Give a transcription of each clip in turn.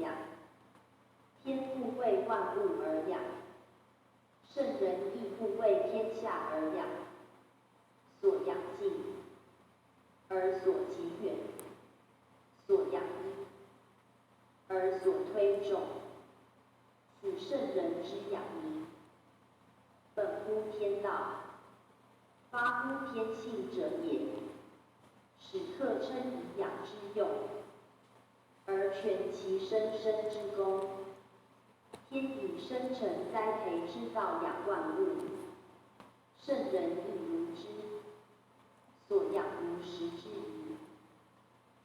养。天父为万物而养，圣人亦复为天下而养。所养近，而所及远；所养一，而所推重。此圣人之养矣。本乎天道，发乎天性者也，使客称以养之用，而全其生生之功。天以生辰栽培之道养万物，圣人亦如之，所养如食之矣。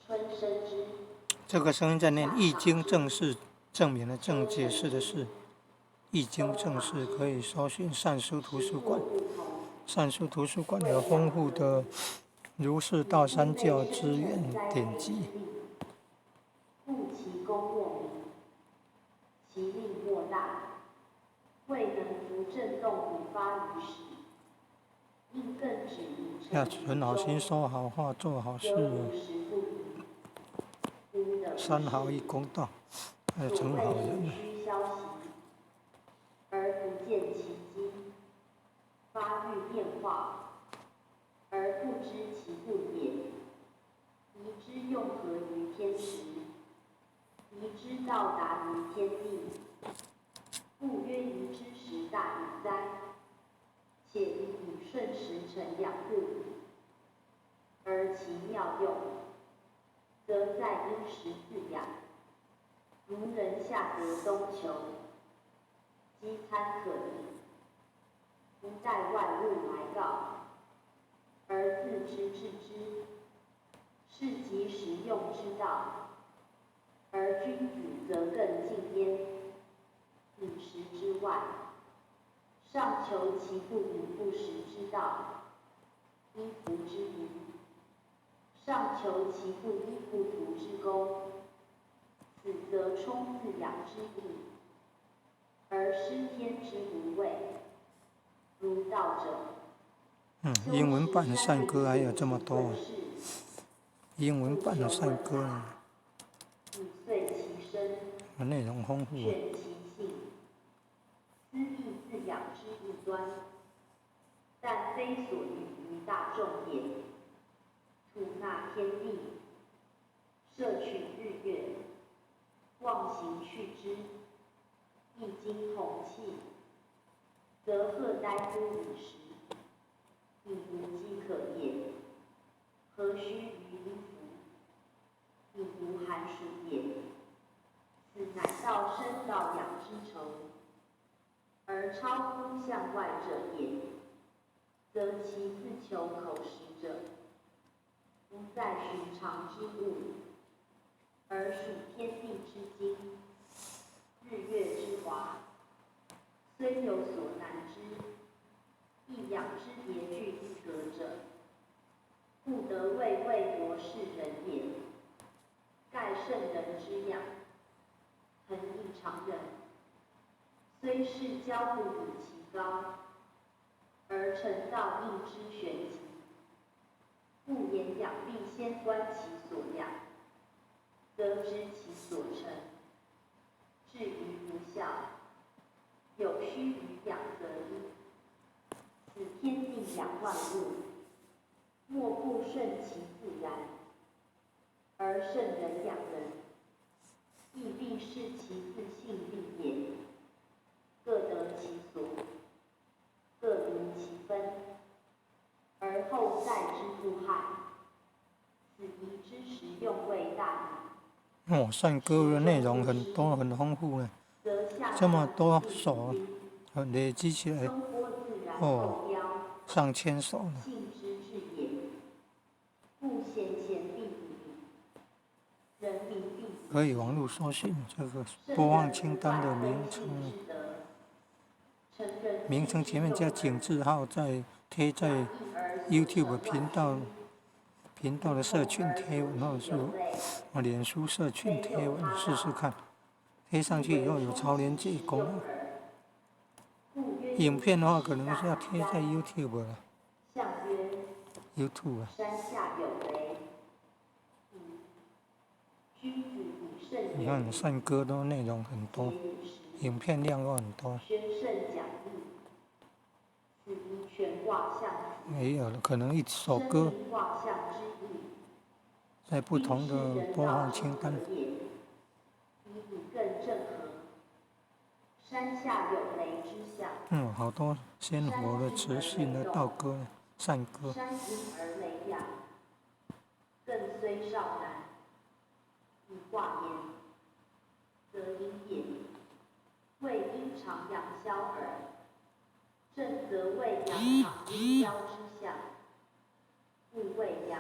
春生之。这个声音在念《易经》正式证明的正解释的是《易经》正式，可以搜寻善书图书馆。善书图书馆有丰富的儒释道三教资源典籍。故其功莫名，其力莫大，未能扶正动以发于时，应更止于要存好心，说好话，做好事，三好一公道，还有成好人。而不见其机，发育变化，而不知其故也。宜之用合于天时，宜之到达于天地。故曰：宜之时大矣哉！且宜以顺时辰两故，而其妙用，则在因时自养。如人下得东求，饥餐可饮，不待外物来告，而自知治之，是即时用之道。而君子则更进焉，饮食之外，尚求其不饮不食之道，衣服之宜，尚求其不依不图之功。此则充自养之意，而失天之无畏。如道者，英文版善歌还有这么多，英文版的善歌以遂其身，内容丰富，全其性，斯亦自养之一端，但非所欲于大众也。吐纳天地，摄取日月，忘形去之，一经统气，则赫呆乎以时，以无饥可也。何须于衣服，以无寒暑也。此乃道生道养之酬，而超乎向外者也。则其自求口实者，不在寻常之物，而属天地之精，日月之华。虽有所难之，亦养之别具一格者，故得谓夺世人也。盖圣人之养，恒异常人，虽是交不比其高，而成道应之玄机。故言养必先观其所养，得知其所成。至于不孝，有须于养则一。此天地养万物，莫不顺其自然。而圣人养人，亦必视其自性力也。各得其所，各独其分，而后代之不害。此宜之实用谓大矣。善歌的内容很多很丰富呢，这么多首，累积起来，上千首呢。可以网络搜寻这个播放清单的名称，名称前面加井字号，再贴在 YouTube 频道的社群贴文，或者是脸书社群贴文，试试看。贴上去以后有超连结功能。影片的话，可能是要贴在 YouTube 了。YouTube 啊。山下有雷，君子以你看善歌都内容很多，影片量都很多。宣圣讲义，此一全卦象辞。没有了，可能一首歌卦象之意，在不同的播放清单。以更正合。山下有雷之象。好多鲜活的词性的道歌、善歌。山阴而雷阳，更虽少男，以卦言，则阴也。谓阴长阳消耳。正则谓阳长阴消之象，故谓阳。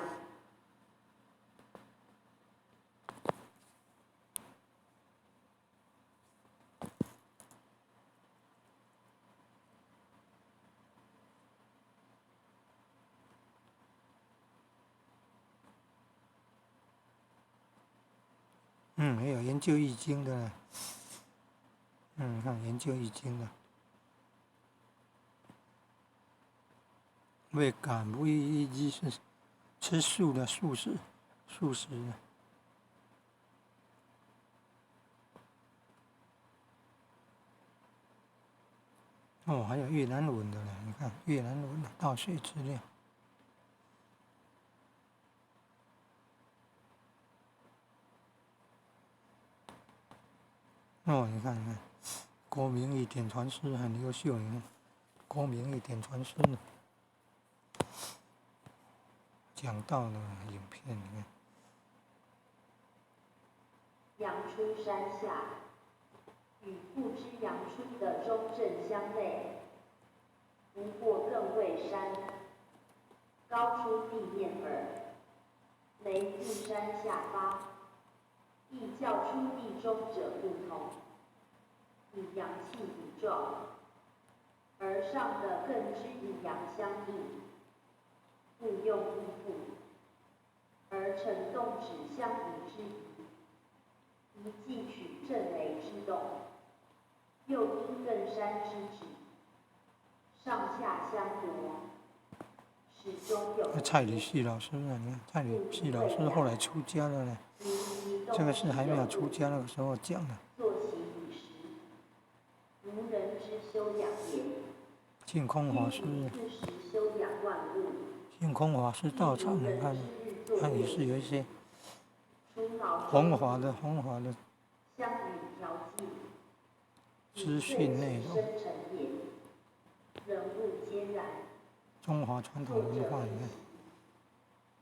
也有研究易经的。看研究易经的。为感为一是吃素的素食的。还有越南文的呢，你看越南文的稻穗资料。你看，郭明义点传师很优秀，你看，郭明义点传师讲到的影片，你看。阳出山下，与不知阳出的中正相类，不过更谓山，高出地面耳。雷自山下发，亦较出地中者不同，以阳气以壮，而上的更知以阳相应，故用亦复，而成动指相宜之宜。宜既取正雷之动，又因艮山之旨，上下相夺，始终有。蔡礼旭老师呢？你看蔡礼旭老师后来出家了呢。这个是还没有出家那个时候讲的。作其以时，无人之修养也。净空法师。修养万物。净空法师道场，你看，它也是有一些弘法的相与调剂，资讯内容。人物皆然。中华传统文化里面。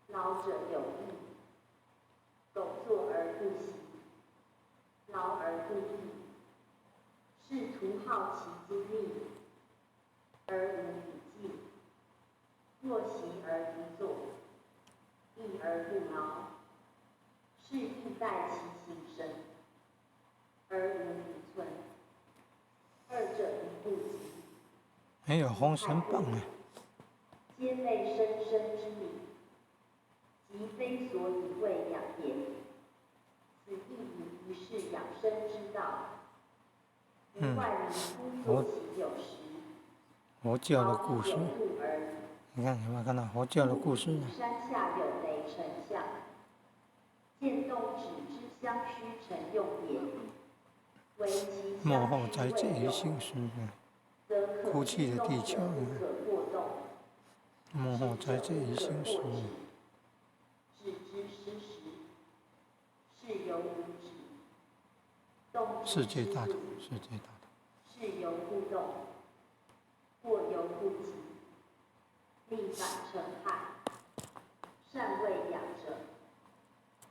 老者有意，苟坐而不行，劳而不益，是徒耗其精力，而无以继。若习而不作，益而不劳，是亦待其形神，而无以存。二者一不及。没有《封神榜》呢。皆类生生之理，即非所以谓养也。此亦以一是养生之道，不外名乎作其有时。佛教的故事，你看有没有看到佛教的故事？山下有雷成象，见动止之相须成用也。为其幕后在这一姓师，哭泣的地球，幕后在这一姓师。止之失时，事犹无止。世界大同，世界大同。事犹不动，过犹不及，力反成害。善为养者，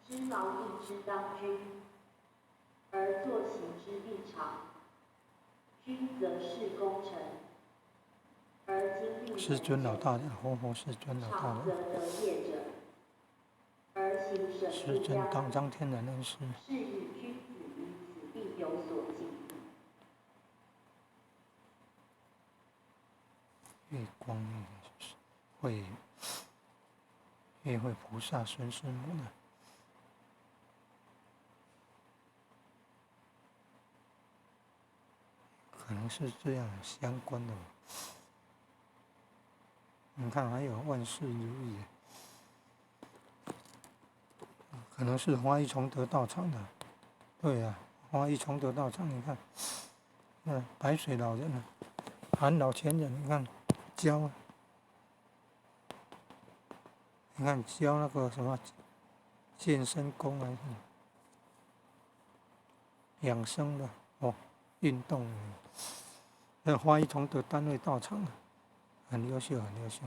知劳役之当君，而作行之必长。君则事功成，而精力师尊老大的，活佛师尊老大的。则得业者，而行神师尊当张天人恩师。是以君子于此必有所敬意。月光会菩萨孙师母的。可能是这样相关的。你看，还有万事如意，可能是花一崇德道场的。对啊，华裔崇德道场，你看，白水老人啊，韩老前人，你看教，你看教那个什么健身功还是养生的哦，运动的，那华裔崇德单位道场啊，很优秀，很优秀。